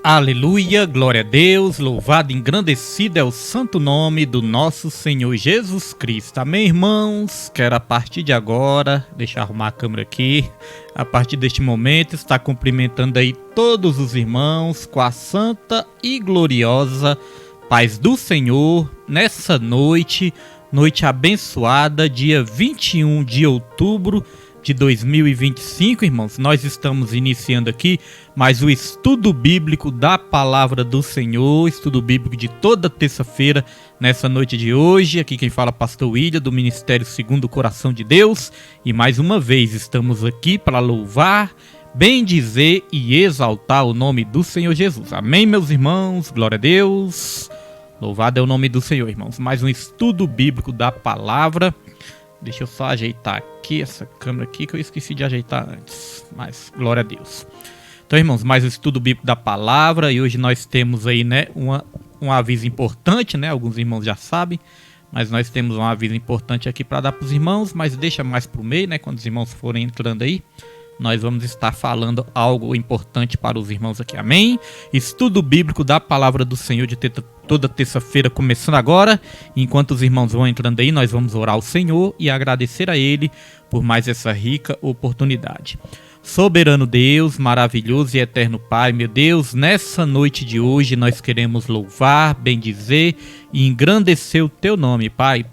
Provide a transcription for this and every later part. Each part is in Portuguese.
Aleluia, glória a Deus, louvado e engrandecido é o santo nome do nosso Senhor Jesus Cristo. Amém, irmãos? Quero a partir de agora, deixa eu arrumar a câmera aqui, a partir deste momento estar cumprimentando aí todos os irmãos com a santa e gloriosa paz do Senhor nessa noite abençoada, dia 21 de outubro de 2025, irmãos. Nós estamos iniciando aqui mais o estudo bíblico da palavra do Senhor, estudo bíblico de toda terça-feira, nessa noite de hoje. Aqui quem fala é Pastor William, do Ministério Segundo o Coração de Deus, e mais uma vez estamos aqui para louvar, bendizer e exaltar o nome do Senhor Jesus. Amém, meus irmãos? Glória a Deus. Louvado é o nome do Senhor, irmãos. Mais um estudo bíblico da palavra. Deixa eu só ajeitar aqui essa câmera aqui que eu esqueci de ajeitar antes. Mas glória a Deus. Então, irmãos, mais um estudo bíblico da palavra. E hoje nós temos aí, né, um aviso importante, né? Alguns irmãos já sabem. Mas nós temos um aviso importante aqui para dar para os irmãos. Mas deixa mais para o meio, né? Quando os irmãos forem entrando aí, nós vamos estar falando algo importante para os irmãos aqui. Amém? Estudo bíblico da palavra do Senhor de toda terça-feira, começando agora. Enquanto os irmãos vão entrando aí, nós vamos orar ao Senhor e agradecer a Ele por mais essa rica oportunidade. Soberano Deus, maravilhoso e eterno Pai, meu Deus, nessa noite de hoje nós queremos louvar, bendizer e engrandecer o Teu nome, Pai.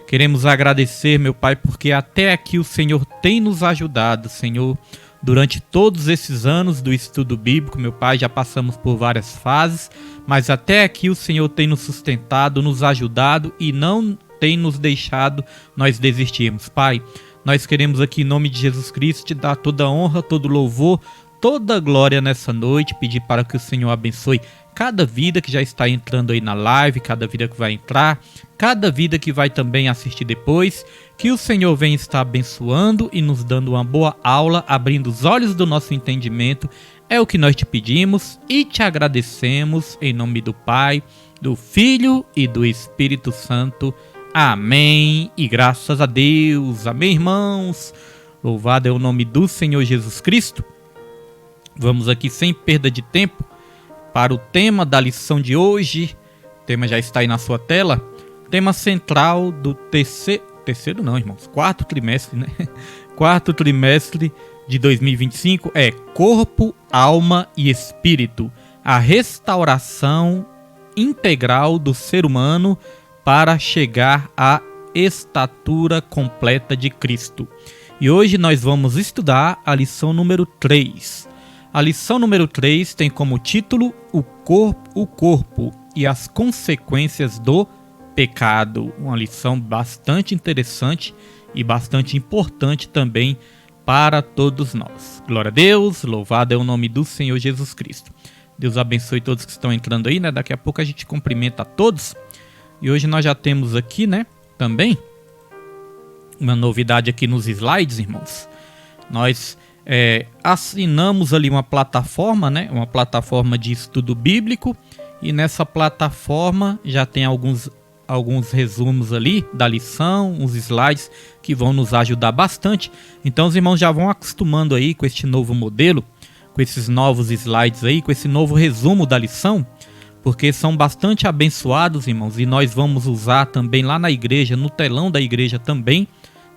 Queremos agradecer, meu Pai, porque até aqui o Senhor tem nos ajudado, Senhor. Durante todos esses anos do estudo bíblico, meu Pai, já passamos por várias fases, mas até aqui o Senhor tem nos sustentado, nos ajudado e não tem nos deixado nós desistirmos. Pai, nós queremos aqui em nome de Jesus Cristo te dar toda honra, todo louvor, toda glória nessa noite, pedir para que o Senhor abençoe cada vida que já está entrando aí na live, cada vida que vai entrar, cada vida que vai também assistir depois, que o Senhor venha estar abençoando e nos dando uma boa aula, abrindo os olhos do nosso entendimento, é o que nós te pedimos e te agradecemos em nome do Pai, do Filho e do Espírito Santo. Amém e graças a Deus. Amém, irmãos? Louvado é o nome do Senhor Jesus Cristo. Vamos aqui sem perda de tempo para o tema da lição de hoje. O tema já está aí na sua tela. Tema central do quarto trimestre, né? Quarto trimestre de 2025 é corpo, alma e espírito. A restauração integral do ser humano para chegar à estatura completa de Cristo. E hoje nós vamos estudar a lição número 3. A lição número 3 tem como título o corpo e as consequências do pecado. Uma lição bastante interessante e bastante importante também para todos nós. Glória a Deus, louvado é o nome do Senhor Jesus Cristo. Deus abençoe todos que estão entrando aí, né? Daqui a pouco a gente cumprimenta a todos. E hoje nós já temos aqui, né, também uma novidade aqui nos slides, irmãos. Nós assinamos ali uma plataforma, né? Uma plataforma de estudo bíblico, e nessa plataforma já tem alguns resumos ali da lição, uns slides que vão nos ajudar bastante. Então os irmãos já vão acostumando aí com este novo modelo, com esses novos slides aí, com esse novo resumo da lição, porque são bastante abençoados, irmãos, e nós vamos usar também lá na igreja, no telão da igreja também,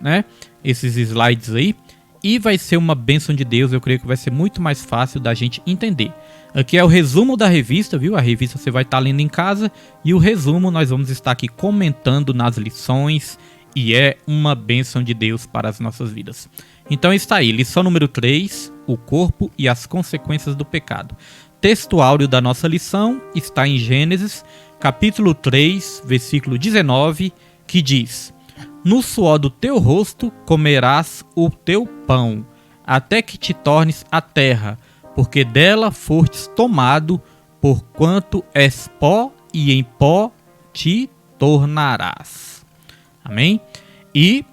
né? Esses slides aí. E vai ser uma bênção de Deus, eu creio que vai ser muito mais fácil da gente entender. Aqui é o resumo da revista, viu? A revista você vai estar lendo em casa e o resumo nós vamos estar aqui comentando nas lições e é uma bênção de Deus para as nossas vidas. Então está aí, lição número 3, o corpo e as consequências do pecado. Texto áureo da nossa lição está em Gênesis, capítulo 3, versículo 19, que diz: no suor do teu rosto comerás o teu pão, até que te tornes a terra, porque dela fostes tomado, porquanto és pó, e em pó te tornarás. Amém? E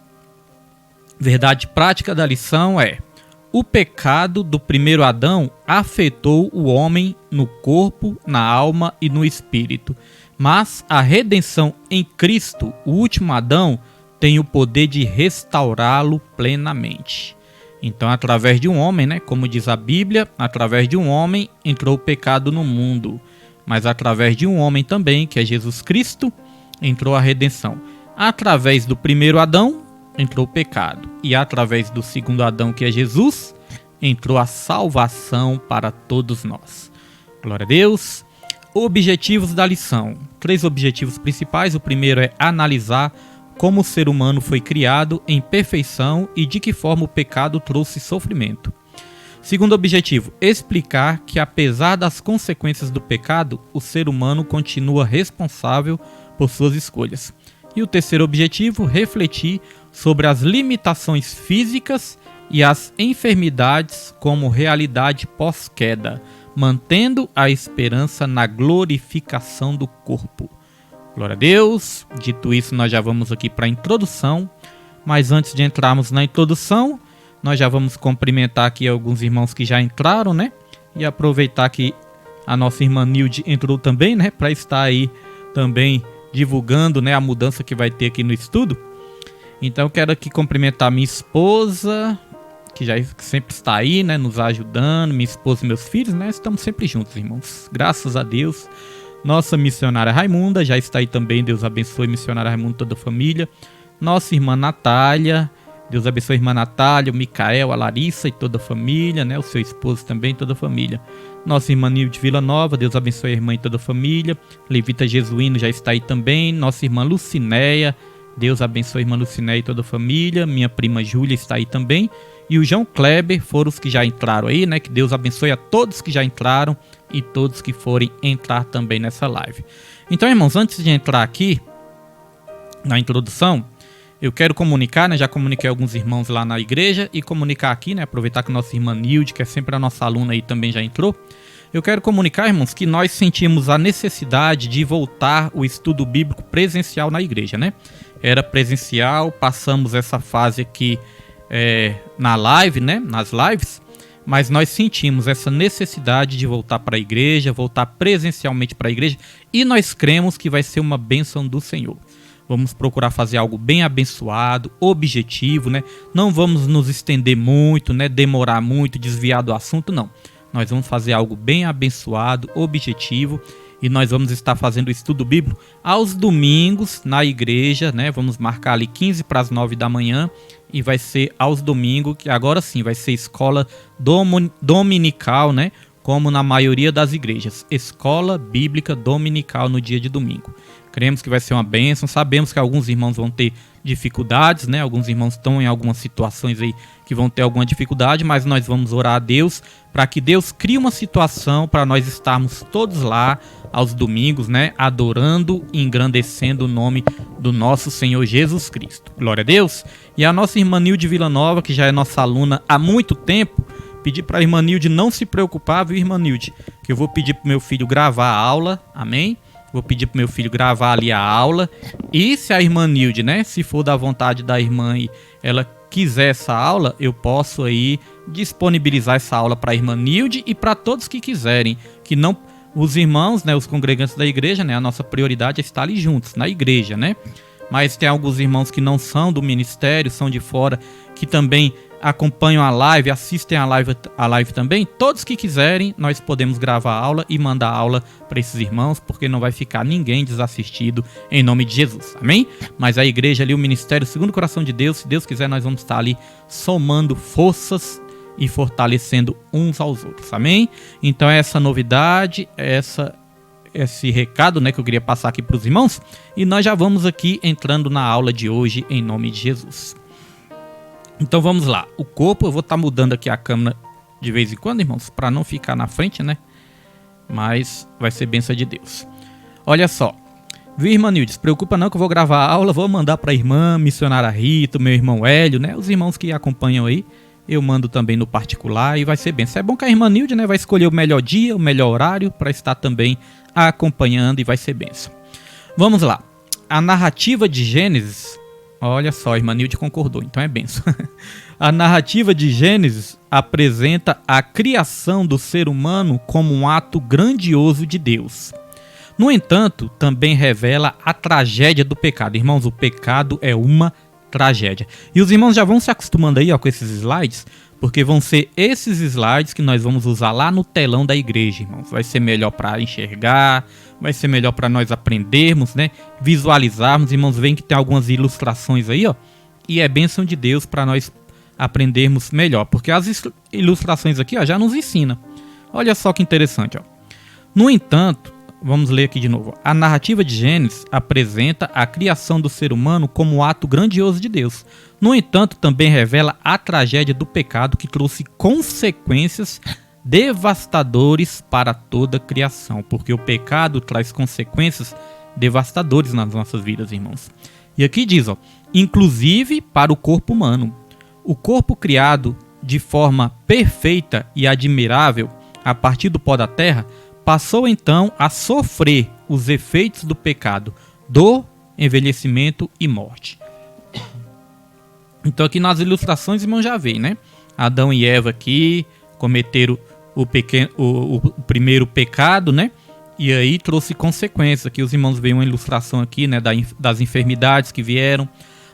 verdade prática da lição é: o pecado do primeiro Adão afetou o homem no corpo, na alma e no espírito, mas a redenção em Cristo, o último Adão, tem o poder de restaurá-lo plenamente. Então, através de um homem, né, como diz a Bíblia, através de um homem entrou o pecado no mundo. Mas através de um homem também, que é Jesus Cristo, entrou a redenção. Através do primeiro Adão, entrou o pecado. E através do segundo Adão, que é Jesus, entrou a salvação para todos nós. Glória a Deus. Objetivos da lição. 3 objetivos principais. O primeiro é analisar como o ser humano foi criado em perfeição e de que forma o pecado trouxe sofrimento. Segundo objetivo, explicar que apesar das consequências do pecado, o ser humano continua responsável por suas escolhas. E o terceiro objetivo, refletir sobre as limitações físicas e as enfermidades como realidade pós-queda, mantendo a esperança na glorificação do corpo. Glória a Deus. Dito isso, nós já vamos aqui para a introdução. Mas antes de entrarmos na introdução, nós já vamos cumprimentar aqui alguns irmãos que já entraram, né? E aproveitar que a nossa irmã Nilde entrou também, né? Para estar aí também divulgando, né, a mudança que vai ter aqui no estudo. Então eu quero aqui cumprimentar minha esposa, que sempre está aí, né? Nos ajudando. Minha esposa e meus filhos, né? Estamos sempre juntos, irmãos. Graças a Deus. Nossa missionária Raimunda já está aí também. Deus abençoe missionária Raimunda e toda a família. Nossa irmã Natália. Deus abençoe a irmã Natália, o Micael, a Larissa e toda a família, né? O seu esposo também, toda a família. Nossa irmã Nilde Vila Nova, Deus abençoe a irmã e toda a família. Levita Jesuíno já está aí também. Nossa irmã Lucinéia, Deus abençoe a irmã Lucinéia e toda a família. Minha prima Júlia está aí também. E o João Kleber foram os que já entraram aí, né? Que Deus abençoe a todos que já entraram e todos que forem entrar também nessa live. Então, irmãos, antes de entrar aqui na introdução, eu quero comunicar, né? Já comuniquei a alguns irmãos lá na igreja e comunicar aqui, né? Aproveitar que a nossa irmã Nilde, que é sempre a nossa aluna aí, também já entrou. Eu quero comunicar, irmãos, que nós sentimos a necessidade de voltar o estudo bíblico presencial na igreja, né? Era presencial, passamos essa fase aqui na live, né? Nas lives. Mas nós sentimos essa necessidade de voltar para a igreja, voltar presencialmente para a igreja, e nós cremos que vai ser uma bênção do Senhor. Vamos procurar fazer algo bem abençoado, objetivo, né? Não vamos nos estender muito, né? Demorar muito, desviar do assunto, não. Nós vamos fazer algo bem abençoado, objetivo, e nós vamos estar fazendo o estudo bíblico aos domingos na igreja, né? Vamos marcar ali 15 para as 9 da manhã, e vai ser aos domingos, que agora sim vai ser escola dominical, né? Como na maioria das igrejas, escola bíblica dominical no dia de domingo. Cremos que vai ser uma bênção. Sabemos que alguns irmãos vão ter dificuldades, né? Alguns irmãos estão em algumas situações aí que vão ter alguma dificuldade, mas nós vamos orar a Deus para que Deus crie uma situação para nós estarmos todos lá aos domingos, né? Adorando e engrandecendo o nome do nosso Senhor Jesus Cristo. Glória a Deus. E a nossa irmã Nilde Vila Nova, que já é nossa aluna há muito tempo, pedir para a irmã Nilde não se preocupar, viu, irmã Nilde? Que eu vou pedir para o meu filho gravar a aula, amém? Vou pedir para o meu filho gravar ali a aula. E se a irmã Nilde, né, se for da vontade da irmã e ela quiser essa aula, eu posso aí disponibilizar essa aula para a irmã Nilde e para todos que quiserem. Que não, os irmãos, né, os congregantes da igreja, né, a nossa prioridade é estar ali juntos, na igreja, né? Mas tem alguns irmãos que não são do ministério, são de fora, que também acompanham a live, assistem a live também. Todos que quiserem, nós podemos gravar a aula e mandar a aula para esses irmãos, porque não vai ficar ninguém desassistido em nome de Jesus, amém? Mas a igreja ali, o ministério segundo o coração de Deus, se Deus quiser, nós vamos estar ali somando forças e fortalecendo uns aos outros, amém? Então essa novidade, esse recado, né, que eu queria passar aqui para os irmãos, e nós já vamos aqui entrando na aula de hoje em nome de Jesus. Então vamos lá, o corpo, eu vou estar mudando aqui a câmera de vez em quando, irmãos, para não ficar na frente, né? Mas vai ser bênção de Deus. Olha só, viu, irmã Nilde? Se preocupa não que eu vou gravar a aula, vou mandar para a irmã missionária Rita, meu irmão Hélio, né? Os irmãos que acompanham aí, eu mando também no particular e vai ser bênção. É bom que a irmã Nilde, né, vai escolher o melhor dia, o melhor horário para estar também acompanhando e vai ser bênção. Vamos lá, a narrativa de Gênesis. Olha só, a irmã Nilde concordou, então é benção. A narrativa de Gênesis apresenta a criação do ser humano como um ato grandioso de Deus. No entanto, também revela a tragédia do pecado. Irmãos, o pecado é uma tragédia. E os irmãos já vão se acostumando aí, ó, com esses slides, porque vão ser esses slides que nós vamos usar lá no telão da igreja, irmãos. Vai ser melhor para enxergar, vai ser melhor para nós aprendermos, né? Visualizarmos, irmãos, veem que tem algumas ilustrações aí, ó, e é bênção de Deus para nós aprendermos melhor, porque as ilustrações aqui, ó, já nos ensinam. Olha só que interessante, ó. No entanto, vamos ler aqui de novo. A narrativa de Gênesis apresenta a criação do ser humano como um ato grandioso de Deus. No entanto, também revela a tragédia do pecado que trouxe consequências devastadoras para toda a criação, porque o pecado traz consequências devastadoras nas nossas vidas, irmãos. E aqui diz, ó, inclusive para o corpo humano. O corpo criado de forma perfeita e admirável a partir do pó da terra passou então a sofrer os efeitos do pecado, dor, envelhecimento e morte. Então aqui nas ilustrações, irmão, já vê, né? Adão e Eva aqui cometeram o primeiro pecado, né? E aí trouxe consequências. Aqui os irmãos veem uma ilustração aqui, né, das enfermidades que vieram.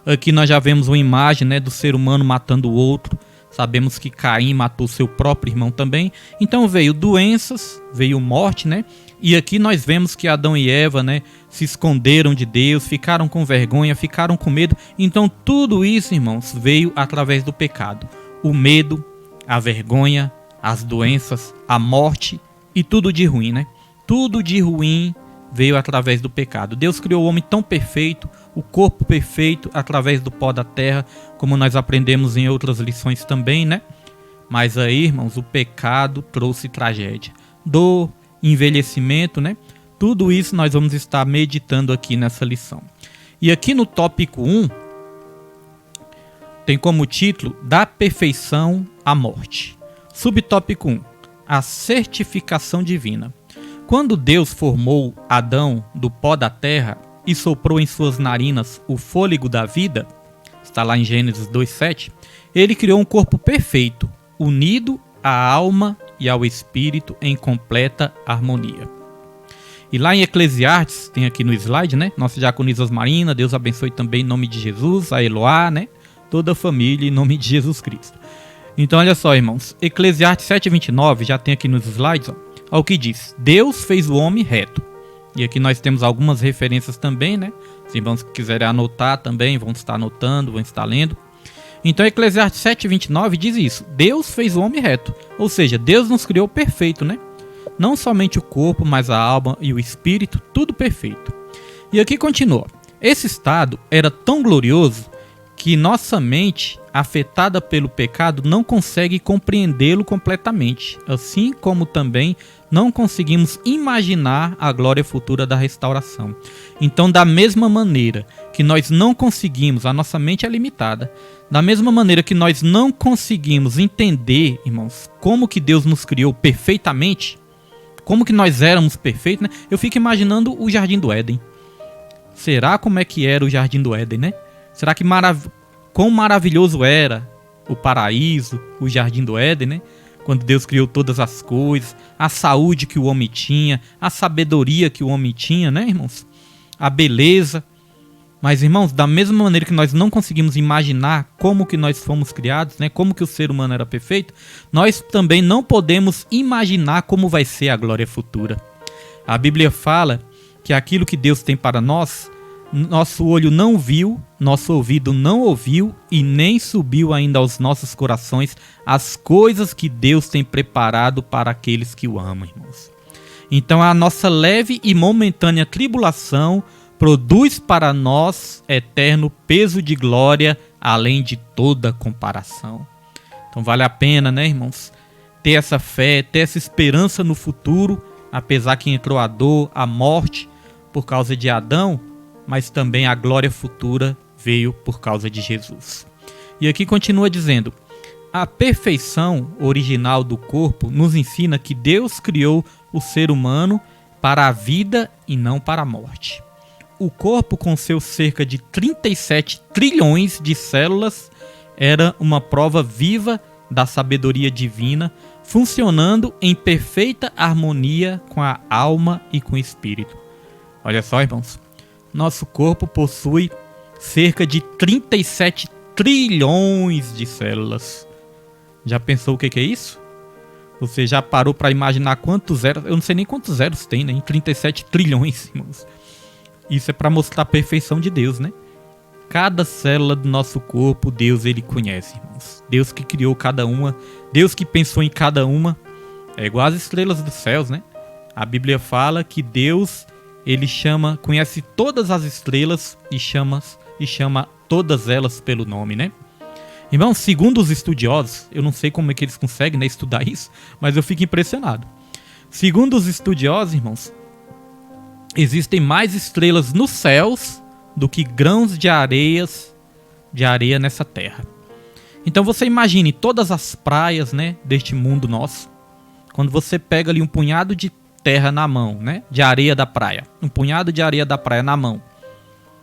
Aqui nós já vemos uma imagem, né, do ser humano matando o outro. Sabemos que Caim matou seu próprio irmão também. Então veio doenças, veio morte, né? E aqui nós vemos que Adão e Eva, né, se esconderam de Deus, ficaram com vergonha, ficaram com medo. Então tudo isso, irmãos, veio através do pecado. O medo, a vergonha, as doenças, a morte e tudo de ruim, né? Tudo de ruim veio através do pecado. Deus criou o homem tão perfeito, o corpo perfeito, através do pó da terra, como nós aprendemos em outras lições também, né? Mas aí, irmãos, o pecado trouxe tragédia, dor, envelhecimento, né? Tudo isso nós vamos estar meditando aqui nessa lição. E aqui no tópico 1, tem como título, da perfeição à morte. Subtópico 1, a certificação divina. Quando Deus formou Adão do pó da terra e soprou em suas narinas o fôlego da vida, está lá em Gênesis 2:7, ele criou um corpo perfeito, unido à alma e ao espírito em completa harmonia. E lá em Eclesiastes, tem aqui no slide, né? Nossa diaconisa Marina, Deus abençoe também em nome de Jesus, a Eloá, né? Toda a família em nome de Jesus Cristo. Então olha só, irmãos, Eclesiastes 7:29, já tem aqui nos slides, ó. Ao que diz, Deus fez o homem reto. E aqui nós temos algumas referências também, né? Se irmãos quiserem anotar também, vão estar anotando, vão estar lendo. Então Eclesiastes 7:29 diz isso, Deus fez o homem reto. Ou seja, Deus nos criou perfeito, né? Não somente o corpo, mas a alma e o espírito, tudo perfeito. E aqui continua, esse estado era tão glorioso que nossa mente, afetada pelo pecado, não consegue compreendê-lo completamente, assim como também não conseguimos imaginar a glória futura da restauração. Então, da mesma maneira que nós não conseguimos, a nossa mente é limitada, da mesma maneira que nós não conseguimos entender, irmãos, como que Deus nos criou perfeitamente, como que nós éramos perfeitos, né? Eu fico imaginando o Jardim do Éden. Será como é que era o Jardim do Éden, né? Será que quão maravilhoso era o paraíso, o Jardim do Éden, né? Quando Deus criou todas as coisas, a saúde que o homem tinha, a sabedoria que o homem tinha, né, irmãos? A beleza. Mas, irmãos, da mesma maneira que nós não conseguimos imaginar como que nós fomos criados, né? Como que o ser humano era perfeito, nós também não podemos imaginar como vai ser a glória futura. A Bíblia fala que aquilo que Deus tem para nós, nosso olho não viu, nosso ouvido não ouviu e nem subiu ainda aos nossos corações as coisas que Deus tem preparado para aqueles que o amam, irmãos. Então a nossa leve e momentânea tribulação produz para nós eterno peso de glória, além de toda comparação. Então vale a pena, né, irmãos, ter essa fé, ter essa esperança no futuro, apesar que entrou a dor, a morte por causa de Adão, mas também a glória futura veio por causa de Jesus. E aqui continua dizendo, a perfeição original do corpo nos ensina que Deus criou o ser humano para a vida e não para a morte. O corpo, com seus cerca de 37 trilhões de células, era uma prova viva da sabedoria divina, funcionando em perfeita harmonia com a alma e com o espírito. Olha só, irmãos, nosso corpo possui cerca de 37 trilhões de células. Já pensou o que é isso? Você já parou para imaginar quantos zeros? Eu não sei nem quantos zeros tem, né? Em 37 trilhões, irmãos. Isso é para mostrar a perfeição de Deus, né? Cada célula do nosso corpo, Deus, ele conhece, irmãos. Deus que criou cada uma, Deus que pensou em cada uma. É igual as estrelas dos céus, né? A Bíblia fala que Deus, ele conhece todas as estrelas e chama todas elas pelo nome, né? Irmãos, segundo os estudiosos, eu não sei como é que eles conseguem, né, estudar isso, mas eu fico impressionado. Segundo os estudiosos, irmãos, existem mais estrelas nos céus do que grãos de areia nessa terra. Então você imagine todas as praias, né, deste mundo nosso. Quando você pega ali um punhado de terra na mão, né, de areia da praia, um punhado de areia da praia na mão,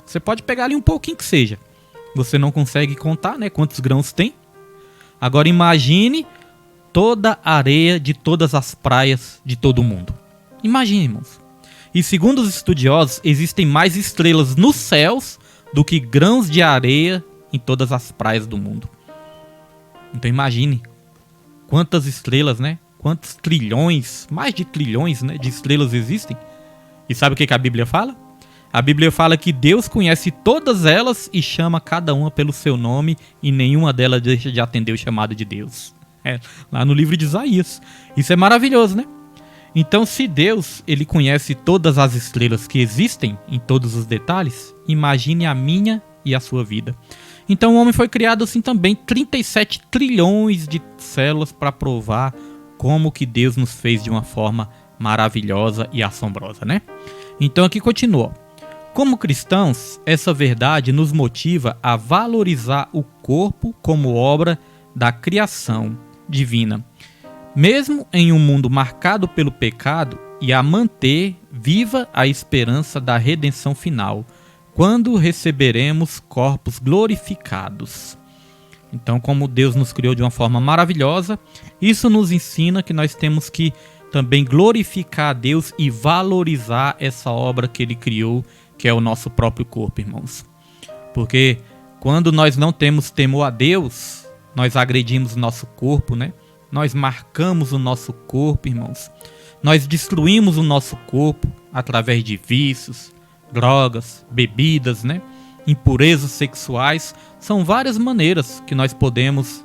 você pode pegar ali um pouquinho que seja. Você não consegue contar, né, quantos grãos tem. Agora imagine toda a areia de todas as praias de todo o mundo. Imagine, irmãos. E segundo os estudiosos, existem mais estrelas nos céus do que grãos de areia em todas as praias do mundo. Então imagine quantas estrelas, né? Quantos trilhões, mais de trilhões, né, de estrelas existem. E sabe o que a Bíblia fala? A Bíblia fala que Deus conhece todas elas e chama cada uma pelo seu nome e nenhuma delas deixa de atender o chamado de Deus. Lá no livro de Isaías. Isso é maravilhoso, né? Então, se Deus, ele conhece todas as estrelas que existem em todos os detalhes, imagine a minha e a sua vida. Então, o homem foi criado assim também, 37 trilhões de células para provar como que Deus nos fez de uma forma maravilhosa e assombrosa, né? Então, aqui continua. Como cristãos, essa verdade nos motiva a valorizar o corpo como obra da criação divina, mesmo em um mundo marcado pelo pecado, e a manter viva a esperança da redenção final, quando receberemos corpos glorificados. Então, como Deus nos criou de uma forma maravilhosa, isso nos ensina que nós temos que também glorificar a Deus e valorizar essa obra que Ele criou, que é o nosso próprio corpo, irmãos. Porque quando nós não temos temor a Deus, nós agredimos o nosso corpo, né? Nós marcamos o nosso corpo, irmãos. Nós destruímos o nosso corpo através de vícios, drogas, bebidas, né? Impurezas sexuais. São várias maneiras que nós podemos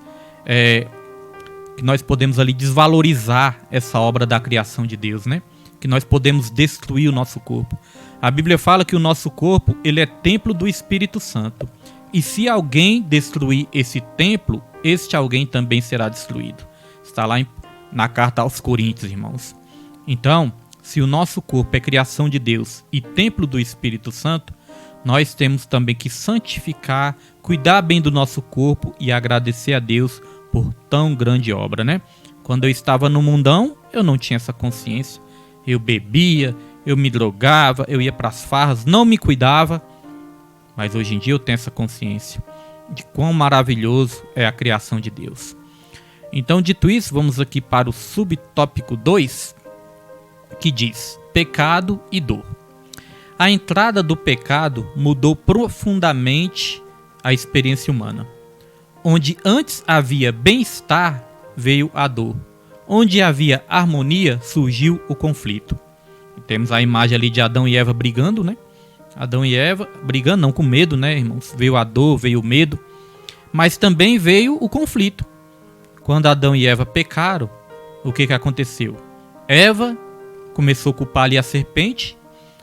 ali desvalorizar essa obra da criação de Deus, né? Que nós podemos destruir o nosso corpo. A Bíblia fala que o nosso corpo, ele é templo do Espírito Santo. E se alguém destruir esse templo, este alguém também será destruído. Está lá na carta aos Coríntios, irmãos. Então, se o nosso corpo é criação de Deus e templo do Espírito Santo, nós temos também que santificar, cuidar bem do nosso corpo e agradecer a Deus por tão grande obra, né? Quando eu estava no mundão, eu não tinha essa consciência. Eu bebia, eu me drogava, eu ia para as farras, não me cuidava. Mas hoje em dia eu tenho essa consciência de quão maravilhoso é a criação de Deus. Então, dito isso, vamos aqui para o subtópico 2, que diz: pecado e dor. A entrada do pecado mudou profundamente a experiência humana. Onde antes havia bem-estar, veio a dor. Onde havia harmonia, surgiu o conflito. E temos a imagem ali de Adão e Eva brigando, né? Adão e Eva brigando, não com medo, né, irmãos? Veio a dor, veio o medo. Mas também veio o conflito. Quando Adão e Eva pecaram, o que aconteceu? Eva começou a culpar ali a serpente.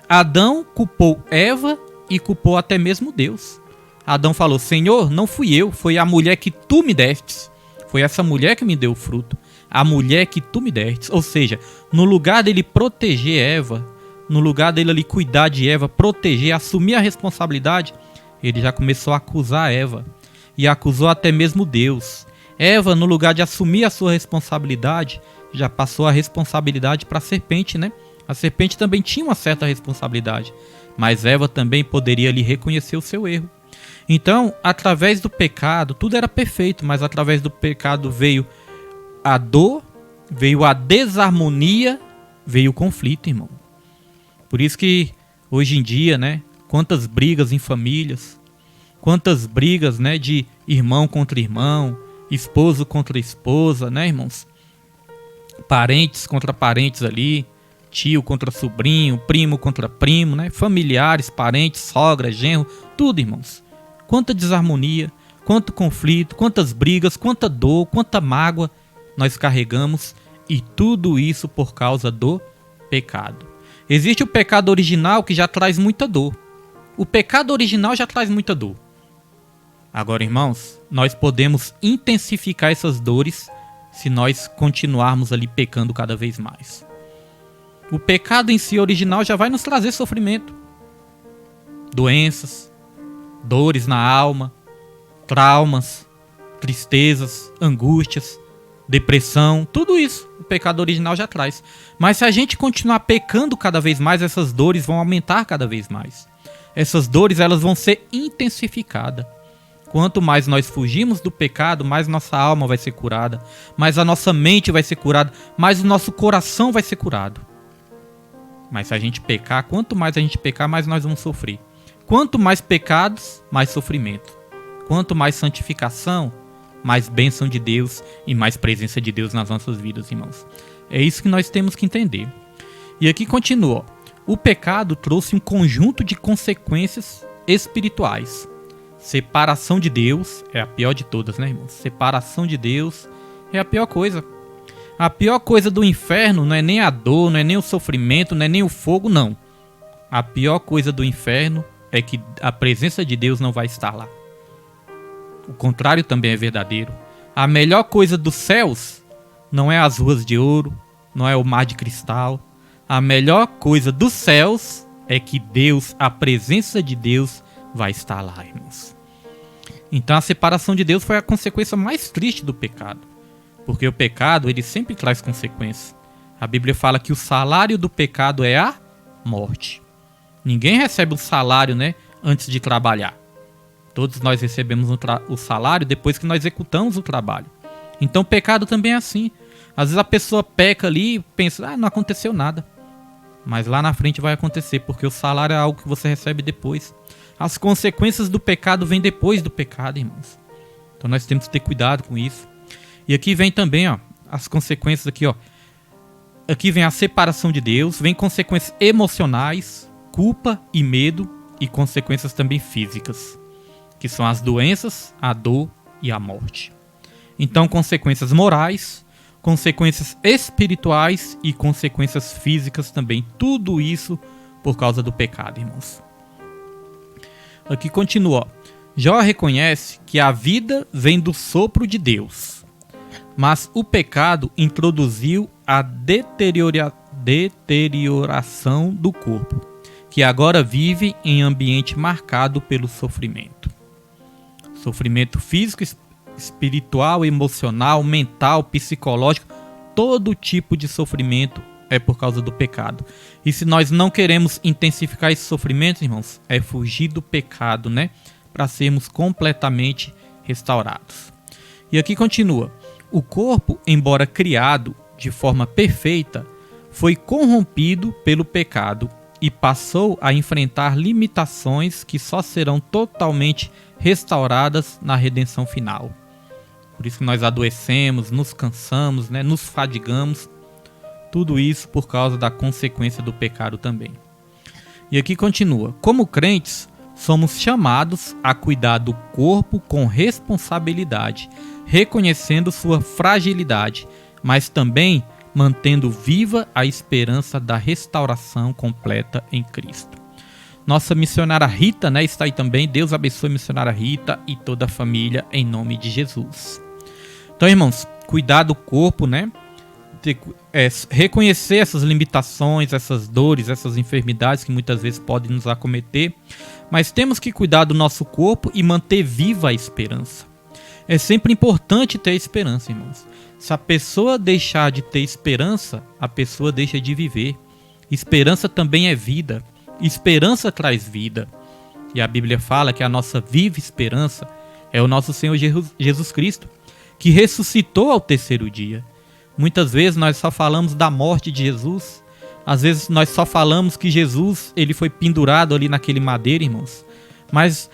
Adão culpou Eva e culpou até mesmo Deus. Adão falou: Senhor, não fui eu, foi a mulher que tu me destes. Foi essa mulher que me deu o fruto. A mulher que tu me destes. Ou seja, no lugar dele proteger Eva, no lugar dele ali cuidar de Eva, proteger, assumir a responsabilidade, ele já começou a acusar Eva. E acusou até mesmo Deus. Eva, no lugar de assumir a sua responsabilidade, já passou a responsabilidade para a serpente, né? A serpente também tinha uma certa responsabilidade, mas Eva também poderia ali reconhecer o seu erro. Então, através do pecado, tudo era perfeito, mas através do pecado veio a dor, veio a desarmonia, veio o conflito, irmão. Por isso que hoje em dia, né, quantas brigas em famílias, quantas brigas, né, de irmão contra irmão, esposo contra esposa, né, irmãos? Parentes contra parentes ali, tio contra sobrinho, primo contra primo, né? Familiares, parentes, sogra, genro, tudo, irmãos. Quanta desarmonia, quanto conflito, quantas brigas, quanta dor, quanta mágoa nós carregamos, e tudo isso por causa do pecado. Existe o pecado original que já traz muita dor. O pecado original já traz muita dor. Agora, irmãos, nós podemos intensificar essas dores se nós continuarmos ali pecando cada vez mais. O pecado em si original já vai nos trazer sofrimento, doenças, dores na alma, traumas, tristezas, angústias, depressão, tudo isso o pecado original já traz. Mas se a gente continuar pecando cada vez mais, essas dores vão aumentar cada vez mais. Essas dores, elas vão ser intensificadas. Quanto mais nós fugimos do pecado, mais nossa alma vai ser curada, mais a nossa mente vai ser curada, mais o nosso coração vai ser curado. Mas se a gente pecar, quanto mais a gente pecar, mais nós vamos sofrer. Quanto mais pecados, mais sofrimento. Quanto mais santificação, mais bênção de Deus e mais presença de Deus nas nossas vidas, irmãos. É isso que nós temos que entender. E aqui continua. O pecado trouxe um conjunto de consequências espirituais. Separação de Deus é a pior de todas, né, irmãos? Separação de Deus é a pior coisa. A pior coisa do inferno não é nem a dor, não é nem o sofrimento, não é nem o fogo, não. A pior coisa do inferno é que a presença de Deus não vai estar lá. O contrário também é verdadeiro. A melhor coisa dos céus não é as ruas de ouro, não é o mar de cristal. A melhor coisa dos céus é que Deus, a presença de Deus, vai estar lá, irmãos. Então a separação de Deus foi a consequência mais triste do pecado. Porque o pecado, ele sempre traz consequências. A Bíblia fala que o salário do pecado é a morte. Ninguém recebe o salário, né, antes de trabalhar. Todos nós recebemos o salário depois que nós executamos o trabalho. Então o pecado também é assim. Às vezes a pessoa peca ali e pensa, não aconteceu nada. Mas lá na frente vai acontecer, porque o salário é algo que você recebe depois. As consequências do pecado vêm depois do pecado, irmãos. Então nós temos que ter cuidado com isso. E aqui vem também, as consequências aqui, Aqui vem a separação de Deus, vem consequências emocionais, culpa e medo, e consequências também físicas, que são as doenças, a dor e a morte. Então, consequências morais, consequências espirituais e consequências físicas também. Tudo isso por causa do pecado, irmãos. Aqui continua. Jó reconhece que a vida vem do sopro de Deus, mas o pecado introduziu a deterioração do corpo, que agora vive em ambiente marcado pelo sofrimento. Sofrimento físico, espiritual, emocional, mental, psicológico, todo tipo de sofrimento é por causa do pecado. E se nós não queremos intensificar esse sofrimento, irmãos, é fugir do pecado, né? Para sermos completamente restaurados. E aqui continua. O corpo, embora criado de forma perfeita, foi corrompido pelo pecado e passou a enfrentar limitações que só serão totalmente restauradas na redenção final. Por isso que nós adoecemos, nos cansamos, né? Nos fadigamos. Tudo isso por causa da consequência do pecado também. E aqui continua. Como crentes, somos chamados a cuidar do corpo com responsabilidade, reconhecendo sua fragilidade, mas também mantendo viva a esperança da restauração completa em Cristo. Nossa missionária Rita, né, está aí também. Deus abençoe a missionária Rita e toda a família em nome de Jesus. Então, irmãos, cuidar do corpo, né? Reconhecer essas limitações, essas dores, essas enfermidades que muitas vezes podem nos acometer, mas temos que cuidar do nosso corpo e manter viva a esperança. É sempre importante ter esperança, irmãos. Se a pessoa deixar de ter esperança, a pessoa deixa de viver. Esperança também é vida. Esperança traz vida. E a Bíblia fala que a nossa viva esperança é o nosso Senhor Jesus Cristo, que ressuscitou ao terceiro dia. Muitas vezes nós só falamos da morte de Jesus. Às vezes nós só falamos que Jesus ele foi pendurado ali naquele madeiro, irmãos. Mas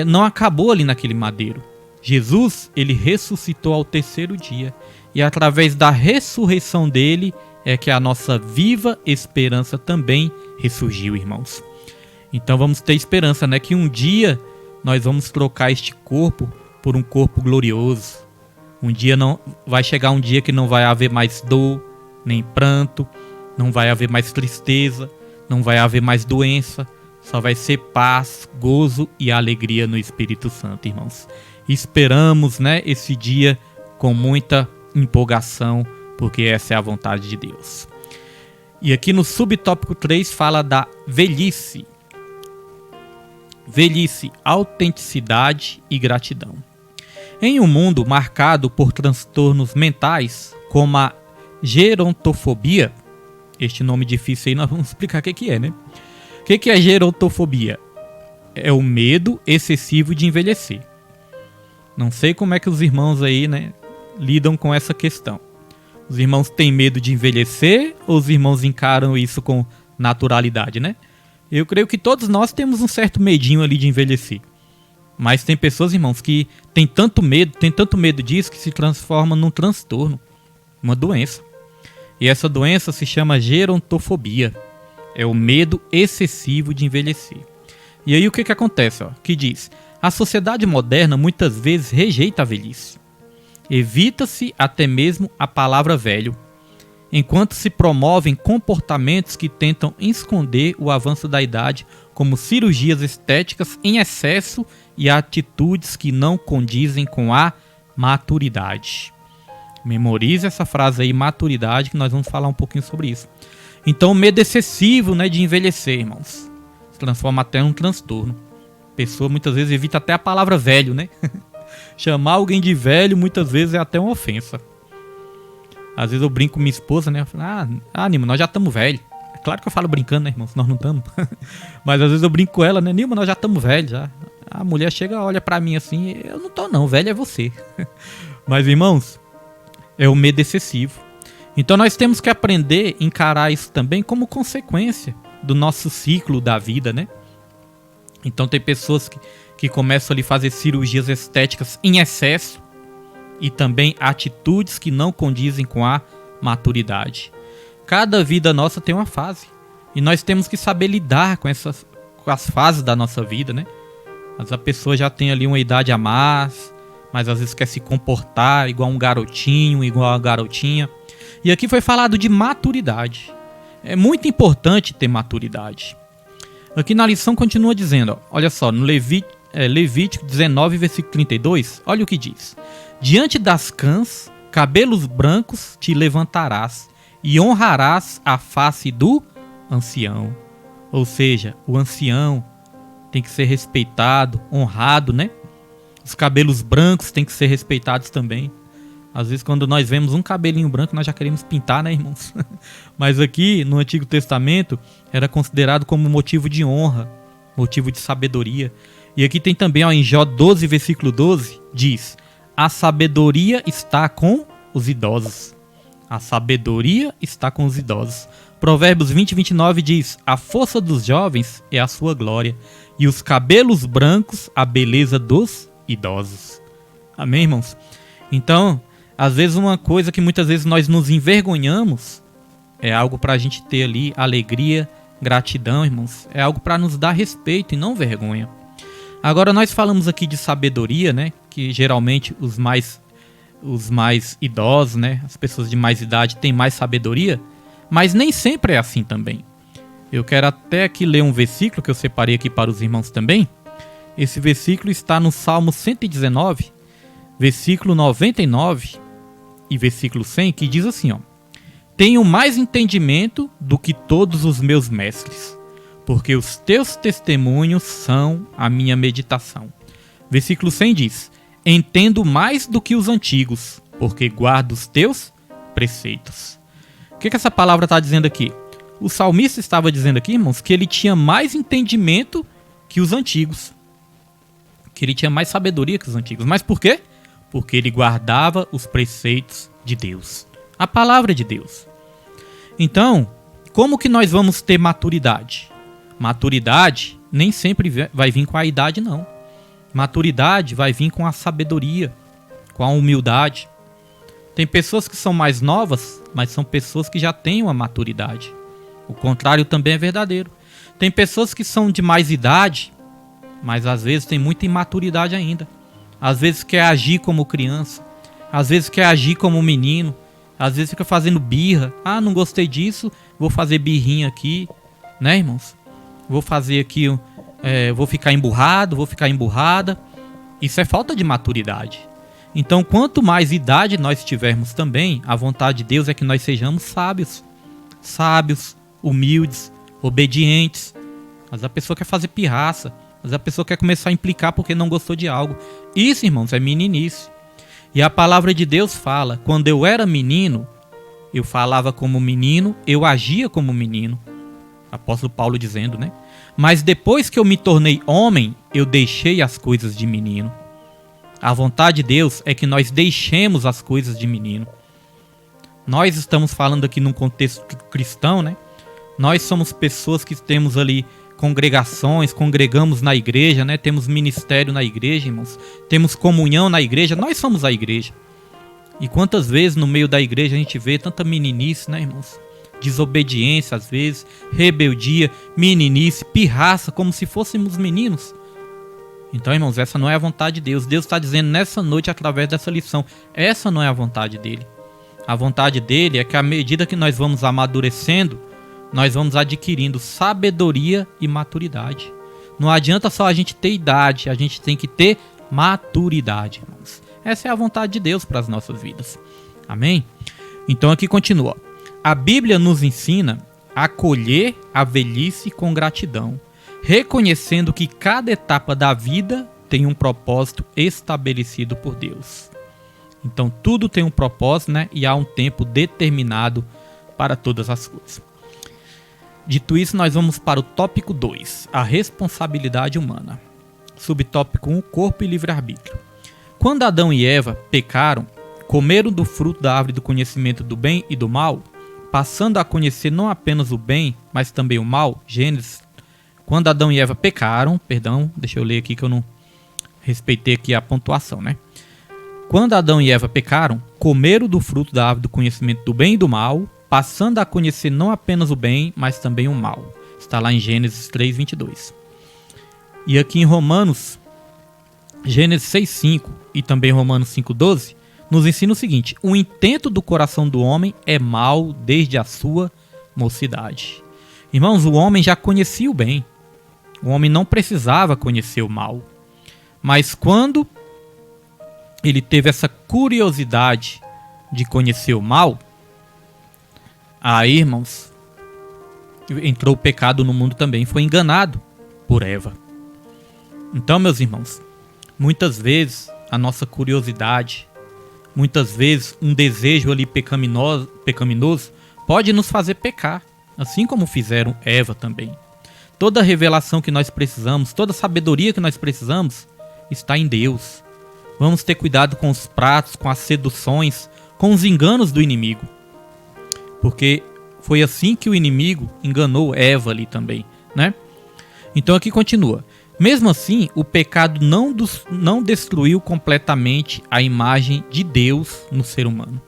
não acabou ali naquele madeiro. Jesus, ele ressuscitou ao terceiro dia. E através da ressurreição dele é que a nossa viva esperança também ressurgiu, irmãos. Então vamos ter esperança, né? Que um dia nós vamos trocar este corpo por um corpo glorioso. Vai chegar um dia que não vai haver mais dor, nem pranto, não vai haver mais tristeza, não vai haver mais doença. Só vai ser paz, gozo e alegria no Espírito Santo, irmãos. Esperamos, né, esse dia com muita empolgação, porque essa é a vontade de Deus. E aqui no subtópico 3 fala da velhice. Velhice, autenticidade e gratidão. Em um mundo marcado por transtornos mentais, como a gerontofobia, este nome difícil aí nós vamos explicar o que é, né? O que é gerontofobia? É o medo excessivo de envelhecer. Não sei como é que os irmãos aí, né, lidam com essa questão. Os irmãos têm medo de envelhecer ou os irmãos encaram isso com naturalidade, né? Eu creio que todos nós temos um certo medinho ali de envelhecer. Mas tem pessoas, irmãos, que têm tanto medo disso que se transforma num transtorno, uma doença. E essa doença se chama gerontofobia. É o medo excessivo de envelhecer. E aí o que acontece? Que diz, a sociedade moderna muitas vezes rejeita a velhice. Evita-se até mesmo a palavra velho, enquanto se promovem comportamentos que tentam esconder o avanço da idade, como cirurgias estéticas em excesso e atitudes que não condizem com a maturidade. Memorize essa frase aí, maturidade, que nós vamos falar um pouquinho sobre isso. Então, o medo excessivo, né, de envelhecer, irmãos, se transforma até num transtorno. A pessoa muitas vezes evita até a palavra velho, né? Chamar alguém de velho muitas vezes é até uma ofensa. Às vezes eu brinco com minha esposa, né? Eu falo, Nilma, nós já estamos velhos. É claro que eu falo brincando, né, irmãos? Nós não estamos. Mas às vezes eu brinco com ela, né? Nilma, nós já estamos velhos já. A mulher chega, olha pra mim assim, eu não tô não, velho é você. Mas, irmãos, é o medo excessivo. Então nós temos que aprender a encarar isso também como consequência do nosso ciclo da vida, né? Então tem pessoas que começam ali a fazer cirurgias estéticas em excesso e também atitudes que não condizem com a maturidade. Cada vida nossa tem uma fase e nós temos que saber lidar com as fases da nossa vida, né? Mas a pessoa já tem ali uma idade a mais, mas às vezes quer se comportar igual um garotinho, igual uma garotinha. E aqui foi falado de maturidade. É muito importante ter maturidade. Aqui na lição continua dizendo, olha só, no Levítico 19, versículo 32, olha o que diz. Diante das cãs, cabelos brancos te levantarás e honrarás a face do ancião. Ou seja, o ancião tem que ser respeitado, honrado, né? Os cabelos brancos têm que ser respeitados também. Às vezes quando nós vemos um cabelinho branco, nós já queremos pintar, né, irmãos? Mas aqui, no Antigo Testamento, era considerado como motivo de honra, motivo de sabedoria. E aqui tem também, ó, em Jó 12, versículo 12, diz, a sabedoria está com os idosos. A sabedoria está com os idosos. Provérbios 20, 29 diz, a força dos jovens é a sua glória, e os cabelos brancos a beleza dos idosos. Amém, irmãos? Então, às vezes uma coisa que muitas vezes nós nos envergonhamos é algo para a gente ter ali alegria, gratidão, irmãos. É algo para nos dar respeito e não vergonha. Agora nós falamos aqui de sabedoria, né? Que geralmente os mais idosos, né? As pessoas de mais idade têm mais sabedoria, mas nem sempre é assim também. Eu quero até aqui ler um versículo que eu separei aqui para os irmãos também. Esse versículo está no Salmo 119, versículo 99 e versículo 100, que diz assim, ó: tenho mais entendimento do que todos os meus mestres, porque os teus testemunhos são a minha meditação. Versículo 100 diz: entendo mais do que os antigos, porque guardo os teus preceitos. O que essa palavra está dizendo aqui? O salmista estava dizendo aqui, irmãos, que ele tinha mais entendimento que os antigos, que ele tinha mais sabedoria que os antigos. Mas por quê? Porque ele guardava os preceitos de Deus, a palavra de Deus. Então, como que nós vamos ter maturidade? Maturidade nem sempre vai vir com a idade, não. Maturidade vai vir com a sabedoria, com a humildade. Tem pessoas que são mais novas, mas são pessoas que já têm uma maturidade. O contrário também é verdadeiro. Tem pessoas que são de mais idade, mas às vezes tem muita imaturidade ainda. Às vezes quer agir como criança, às vezes quer agir como menino, às vezes fica fazendo birra. Ah, não gostei disso, vou fazer birrinha aqui, né, irmãos? Vou fazer aqui, vou ficar emburrado, vou ficar emburrada. Isso é falta de maturidade. Então, quanto mais idade nós tivermos também, a vontade de Deus é que nós sejamos sábios. Sábios, humildes, obedientes. Mas a pessoa quer fazer pirraça. Mas a pessoa quer começar a implicar porque não gostou de algo. Isso, irmãos, é meninice. E a palavra de Deus fala, quando eu era menino, eu falava como menino, eu agia como menino. Apóstolo Paulo dizendo, né? Mas depois que eu me tornei homem, eu deixei as coisas de menino. A vontade de Deus é que nós deixemos as coisas de menino. Nós estamos falando aqui num contexto cristão, né? Nós somos pessoas que temos ali congregações, congregamos na igreja, né? Temos ministério na igreja, irmãos. Temos comunhão na igreja. Nós somos a igreja. E quantas vezes no meio da igreja a gente vê tanta meninice, né, irmãos? Desobediência às vezes, rebeldia, meninice, pirraça, como se fôssemos meninos. Então, irmãos, essa não é a vontade de Deus. Deus está dizendo nessa noite, através dessa lição, essa não é a vontade dele. A vontade dele é que à medida que nós vamos amadurecendo, nós vamos adquirindo sabedoria e maturidade. Não adianta só a gente ter idade, a gente tem que ter maturidade, irmãos. Essa é a vontade de Deus para as nossas vidas. Amém? Então aqui continua. A Bíblia nos ensina a acolher a velhice com gratidão, reconhecendo que cada etapa da vida tem um propósito estabelecido por Deus. Então tudo tem um propósito, né? E há um tempo determinado para todas as coisas. Dito isso, nós vamos para o tópico 2, a responsabilidade humana. Subtópico 1, corpo e livre-arbítrio. Quando Adão e Eva pecaram, comeram do fruto da árvore do conhecimento do bem e do mal, passando a conhecer não apenas o bem, mas também o mal. Gênesis. Quando Adão e Eva pecaram, deixa eu ler aqui que eu não respeitei aqui a pontuação, né? Quando Adão e Eva pecaram, comeram do fruto da árvore do conhecimento do bem e do mal, passando a conhecer não apenas o bem, mas também o mal. Está lá em Gênesis 3:22. E aqui em Romanos, Gênesis 6:5 e também Romanos 5:12, nos ensina o seguinte: o intento do coração do homem é mau desde a sua mocidade. Irmãos, o homem já conhecia o bem. O homem não precisava conhecer o mal. Mas quando ele teve essa curiosidade de conhecer o mal, aí, irmãos, entrou o pecado no mundo também, foi enganado por Eva. Então, meus irmãos, muitas vezes a nossa curiosidade, muitas vezes um desejo ali pecaminoso pode nos fazer pecar, assim como fizeram Eva também. Toda a revelação que nós precisamos, toda a sabedoria que nós precisamos está em Deus. Vamos ter cuidado com os pratos, com as seduções, com os enganos do inimigo. Porque foi assim que o inimigo enganou Eva ali também, né? Então aqui continua. Mesmo assim, o pecado não destruiu completamente a imagem de Deus no ser humano.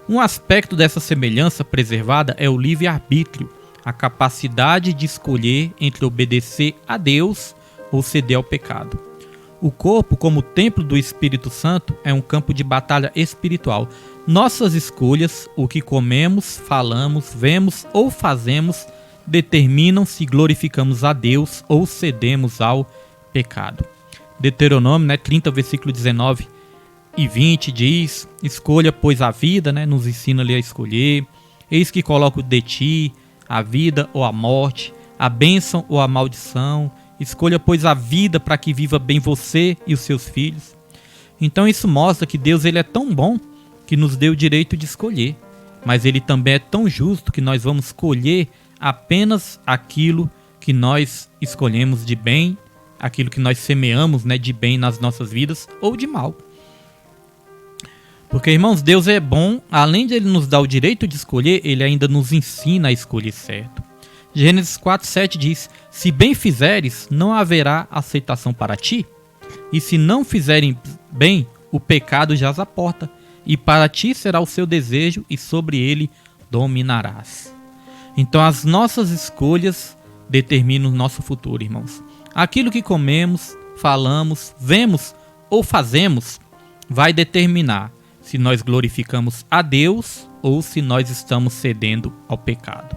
Um aspecto dessa semelhança preservada é o livre-arbítrio, a capacidade de escolher entre obedecer a Deus ou ceder ao pecado. O corpo, como templo do Espírito Santo, é um campo de batalha espiritual. Nossas escolhas, o que comemos, falamos, vemos ou fazemos, determinam se glorificamos a Deus ou cedemos ao pecado. Deuteronômio 30, versículo 19 e 20 diz: escolha, pois, a vida, nos ensina ali a escolher. Eis que coloco de ti a vida ou a morte, a bênção ou a maldição. Escolha, pois, a vida para que viva bem você e os seus filhos. Então isso mostra que Deus ele é tão bom que nos deu o direito de escolher. Mas ele também é tão justo que nós vamos colher apenas aquilo que nós escolhemos de bem, aquilo que nós semeamos de bem nas nossas vidas ou de mal. Porque, irmãos, Deus é bom, além de ele nos dar o direito de escolher, ele ainda nos ensina a escolher certo. Gênesis 4:7 diz: se bem fizeres, não haverá aceitação para ti. E se não fizerem bem, o pecado jaz à porta, e para ti será o seu desejo, e sobre ele dominarás. Então as nossas escolhas determinam o nosso futuro, irmãos. Aquilo que comemos, falamos, vemos ou fazemos vai determinar se nós glorificamos a Deus ou se nós estamos cedendo ao pecado.